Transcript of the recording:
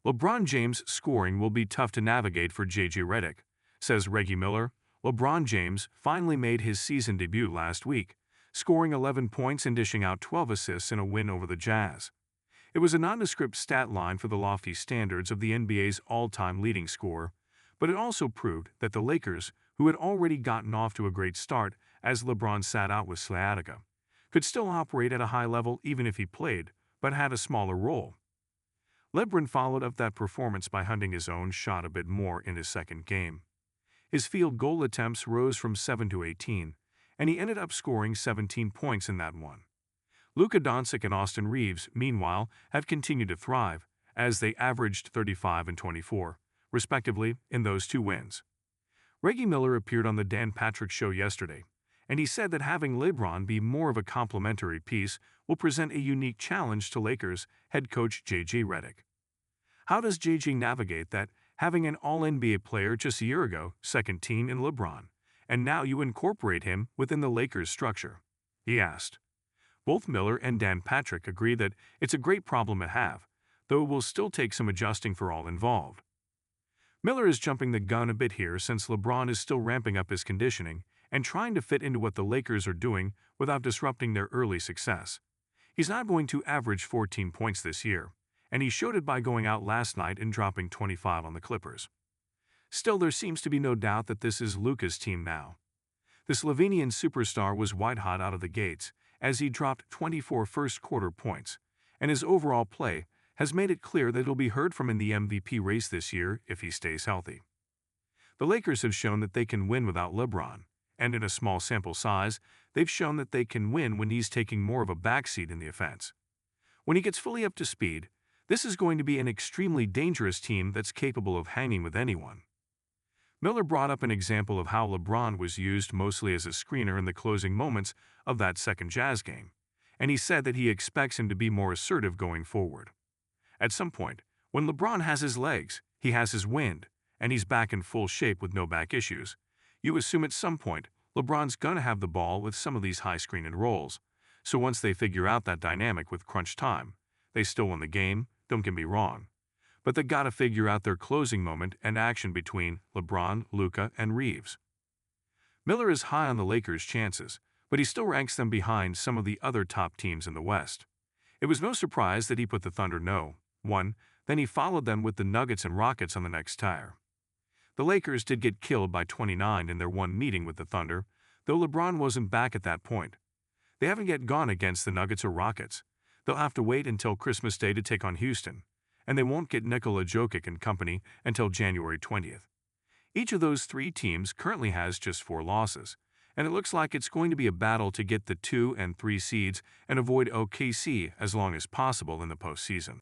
LeBron James' scoring will be tough to navigate for Redick, says Reggie Miller. LeBron James finally made his season debut last week, scoring 11 points and dishing out 12 assists in a win over the Jazz. It was a nondescript stat line for the lofty standards of the NBA's all-time leading scorer, but it also proved that the Lakers, who had already gotten off to a great start as LeBron sat out with sciatica, could still operate at a high level even if he played, but had a smaller role. LeBron followed up that performance by hunting his own shot a bit more in his second game. His field goal attempts rose from 7 to 18, and he ended up scoring 17 points in that one. Luka Doncic and Austin Reeves, meanwhile, have continued to thrive, as they averaged 35 and 24, respectively, in those two wins. Reggie Miller appeared on the Dan Patrick Show yesterday, and he said that having LeBron be more of a complementary piece will present a unique challenge to Lakers head coach Redick. How does JJ navigate that, having an All-NBA player just a year ago, second team in LeBron, and now you incorporate him within the Lakers structure? He asked. Both Miller and Dan Patrick agree that it's a great problem to have, though it will still take some adjusting for all involved. Miller is jumping the gun a bit here since LeBron is still ramping up his conditioning and trying to fit into what the Lakers are doing without disrupting their early success. He's not going to average 14 points this year, and he showed it by going out last night and dropping 25 on the Clippers. Still, there seems to be no doubt that this is Luka's team now. The Slovenian superstar was white-hot out of the gates as he dropped 24 first-quarter points, and his overall play has made it clear that he'll be heard from in the MVP race this year if he stays healthy. The Lakers have shown that they can win without LeBron, and in a small sample size, they've shown that they can win when he's taking more of a backseat in the offense. When he gets fully up to speed, this is going to be an extremely dangerous team that's capable of hanging with anyone. Miller brought up an example of how LeBron was used mostly as a screener in the closing moments of that second Jazz game, and he said that he expects him to be more assertive going forward. At some point, when LeBron has his legs, he has his wind, and he's back in full shape with no back issues, you assume at some point LeBron's gonna have the ball with some of these high screen and rolls. So once they figure out that dynamic with crunch time, they still win the game, don't get me wrong. But they gotta figure out their closing moment and action between LeBron, Luka, and Reeves. Miller is high on the Lakers' chances, but he still ranks them behind some of the other top teams in the West. It was no surprise that he put the Thunder no. 1, then he followed them with the Nuggets and Rockets on the next tire. The Lakers did get killed by 29 in their one meeting with the Thunder, though LeBron wasn't back at that point. They haven't yet gone against the Nuggets or Rockets. They'll have to wait until Christmas Day to take on Houston, and they won't get Nikola Jokic and company until January 20th. Each of those three teams currently has just 4 losses, and it looks like it's going to be a battle to get the 2 and 3 seeds and avoid OKC as long as possible in the postseason.